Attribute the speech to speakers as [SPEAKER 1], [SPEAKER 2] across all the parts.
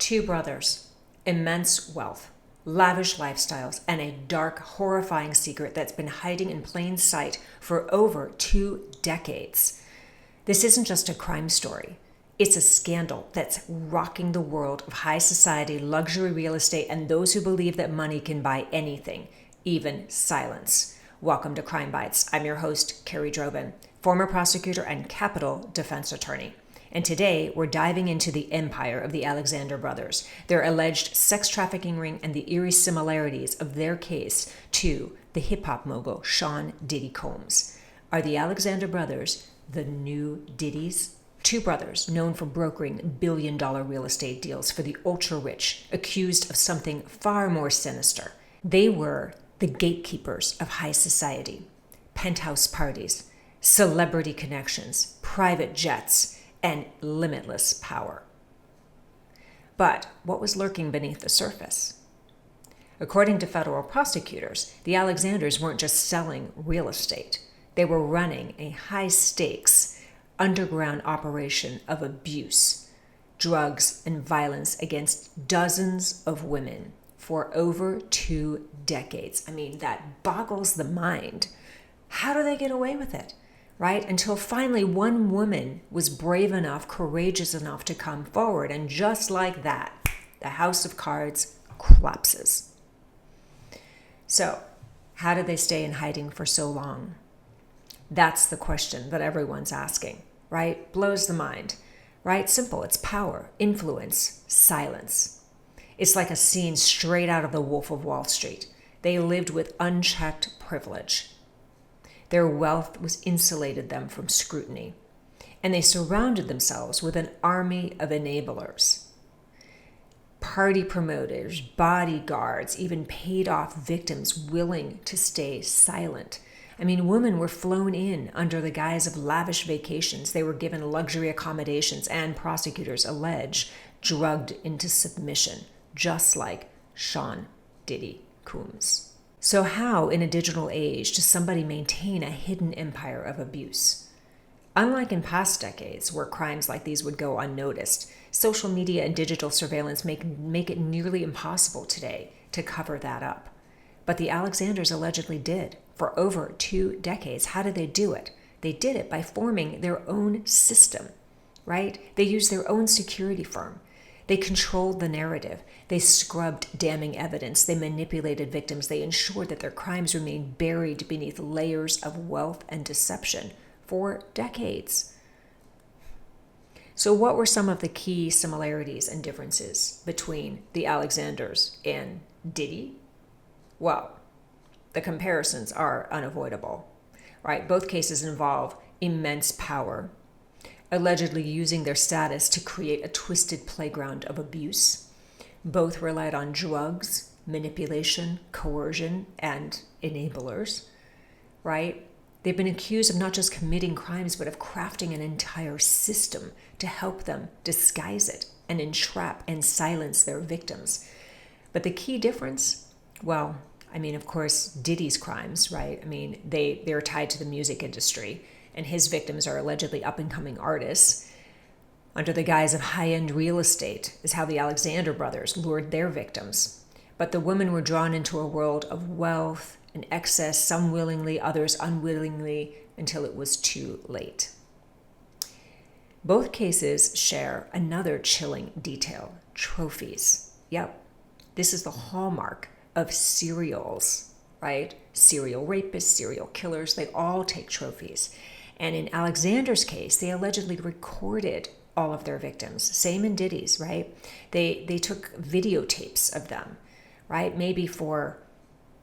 [SPEAKER 1] Two brothers, immense wealth, lavish lifestyles, and a dark, horrifying secret that's been hiding in plain sight for over 2 decades. This isn't just a crime story. It's a scandal that's rocking the world of high society, luxury real estate, and those who believe that money can buy anything, even silence. Welcome to Crime Bites. I'm your host, Carrie Drobin, former prosecutor and capital defense attorney. And today, we're diving into the empire of the Alexander brothers, their alleged sex trafficking ring, and the eerie similarities of their case to the hip-hop mogul Sean Diddy Combs. Are the Alexander brothers the new Diddys? Two brothers known for brokering billion-dollar real estate deals for the ultra-rich, accused of something far more sinister. They were the gatekeepers of high society, penthouse parties, celebrity connections, private jets, and limitless power. But what was lurking beneath the surface? According to federal prosecutors, the Alexanders weren't just selling real estate. They were running a high-stakes underground operation of abuse, drugs, and violence against dozens of women for over 2 decades. I mean, that boggles the mind. How do they get away with it? Right? Until finally one woman was brave enough, courageous enough to come forward. And just like that, the house of cards collapses. So, how did they stay in hiding for so long? That's the question that everyone's asking, right? Blows the mind, right? Simple. It's power, influence, silence. It's like a scene straight out of The Wolf of Wall Street. They lived with unchecked privilege. Their wealth was insulated them from scrutiny, and they surrounded themselves with an army of enablers. Party promoters, bodyguards, even paid off victims willing to stay silent. I mean, women were flown in under the guise of lavish vacations. They were given luxury accommodations and, prosecutors allege, drugged into submission, just like Sean Diddy Combs. So how, in a digital age, does somebody maintain a hidden empire of abuse? Unlike in past decades, where crimes like these would go unnoticed, social media and digital surveillance make it nearly impossible today to cover that up. But the Alexanders allegedly did for over 2 decades. How did they do it? They did it by forming their own system, right? They used their own security firm. They controlled the narrative. They scrubbed damning evidence. They manipulated victims. They ensured that their crimes remained buried beneath layers of wealth and deception for decades. So what were some of the key similarities and differences between the Alexanders and Diddy? Well, the comparisons are unavoidable, right? Both cases involve immense power, allegedly using their status to create a twisted playground of abuse. Both relied on drugs, manipulation, coercion, and enablers, right? They've been accused of not just committing crimes, but of crafting an entire system to help them disguise it and entrap and silence their victims. But the key difference, well, I mean, of course, Diddy's crimes, right? I mean, they're tied to the music industry, and his victims are allegedly up-and-coming artists. Under the guise of high-end real estate is how the Alexander brothers lured their victims. But the women were drawn into a world of wealth and excess, some willingly, others unwillingly, until it was too late. Both cases share another chilling detail: trophies. Yep, this is the hallmark of serials, right? Serial rapists, serial killers, they all take trophies. And in Alexander's case, they allegedly recorded all of their victims. Same in Diddy's, right? They took videotapes of them, right? Maybe for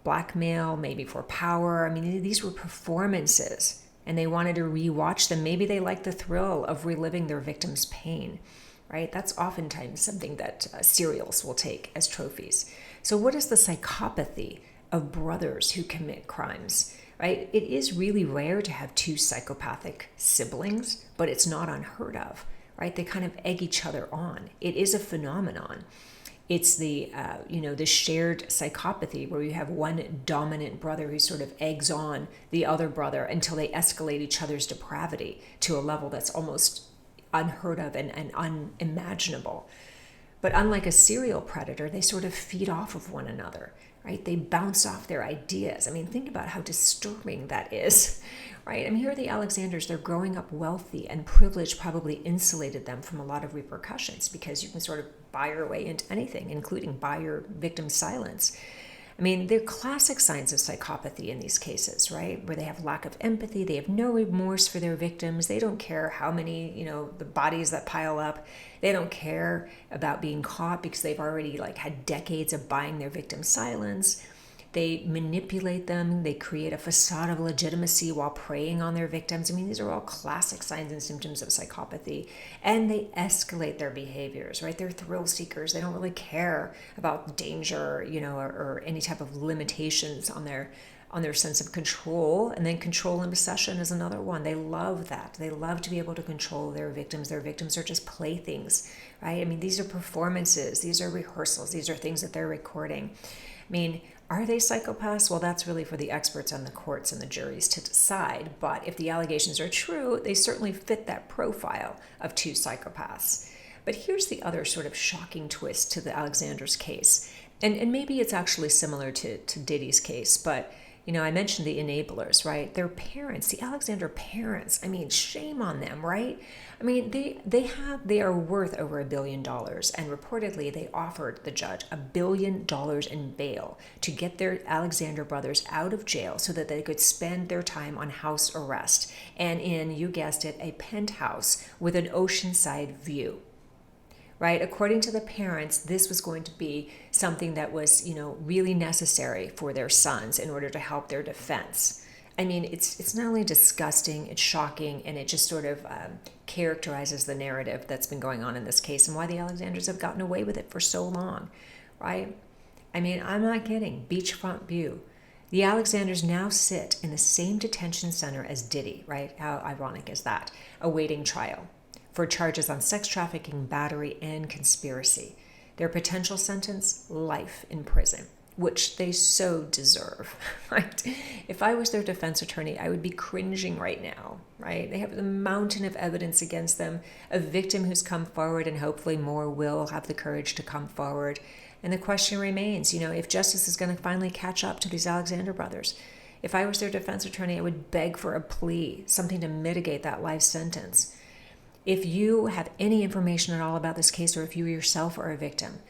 [SPEAKER 1] blackmail, maybe for power. I mean, these were performances, and they wanted to rewatch them. Maybe they liked the thrill of reliving their victims' pain, right? That's oftentimes something that serials will take as trophies. So what is the psychopathy of brothers who commit crimes? Right? It is really rare to have 2 psychopathic siblings, but it's not unheard of, right? They kind of egg each other on. It is a phenomenon. It's the shared psychopathy where you have one dominant brother who sort of eggs on the other brother until they escalate each other's depravity to a level that's almost unheard of and unimaginable. But unlike a serial predator, they sort of feed off of one another, right? They bounce off their ideas. I mean, think about how disturbing that is, right? I mean, here are the Alexanders. They're growing up wealthy, and privilege probably insulated them from a lot of repercussions because you can sort of buy your way into anything, including buy your victim's silence. I mean, they're classic signs of psychopathy in these cases, right? Where they have lack of empathy, they have no remorse for their victims, they don't care how many, the bodies that pile up. They don't care about being caught because they've already had decades of buying their victim's silence. They manipulate them. They create a facade of legitimacy while preying on their victims. I mean, these are all classic signs and symptoms of psychopathy. And they escalate their behaviors, right? They're thrill seekers. They don't really care about danger, or any type of limitations on their sense of control. And then control and obsession is another one. They love that. They love to be able to control their victims. Their victims are just playthings, right? I mean, these are performances. These are rehearsals. These are things that they're recording. I mean, are they psychopaths? Well, that's really for the experts on the courts and the juries to decide. But if the allegations are true, they certainly fit that profile of two psychopaths. But here's the other sort of shocking twist to the Alexander's case. And maybe it's actually similar to Diddy's case, but I mentioned the enablers, right? Their parents, the Alexander parents. I mean, shame on them, right? I mean, they are worth over $1 billion, and reportedly they offered the judge $1 billion in bail to get their Alexander brothers out of jail so that they could spend their time on house arrest and in, you guessed it, a penthouse with an oceanside view. Right? According to the parents, this was going to be something that was, really necessary for their sons in order to help their defense. I mean, it's not only disgusting, it's shocking, and it just sort of characterizes the narrative that's been going on in this case and why the Alexanders have gotten away with it for so long, right? I mean, I'm not kidding. Beachfront view. The Alexanders now sit in the same detention center as Diddy, right? How ironic is that? Awaiting trial for charges on sex trafficking, battery, and conspiracy. Their potential sentence, life in prison, which they so deserve, right? If I was their defense attorney, I would be cringing right now, right? They have the mountain of evidence against them, a victim who's come forward, and hopefully more will have the courage to come forward. And the question remains, if justice is going to finally catch up to these Alexander brothers. If I was their defense attorney, I would beg for a plea, something to mitigate that life sentence. If you have any information at all about this case, or if you yourself are a victim,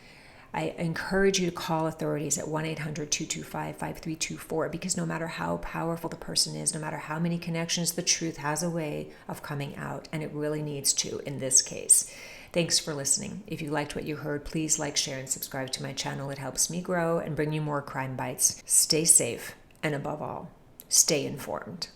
[SPEAKER 1] I encourage you to call authorities at 1-800-225-5324, because no matter how powerful the person is, no matter how many connections, the truth has a way of coming out, and it really needs to in this case. Thanks for listening. If you liked what you heard, please like, share, and subscribe to my channel. It helps me grow and bring you more crime bites. Stay safe, and above all, stay informed.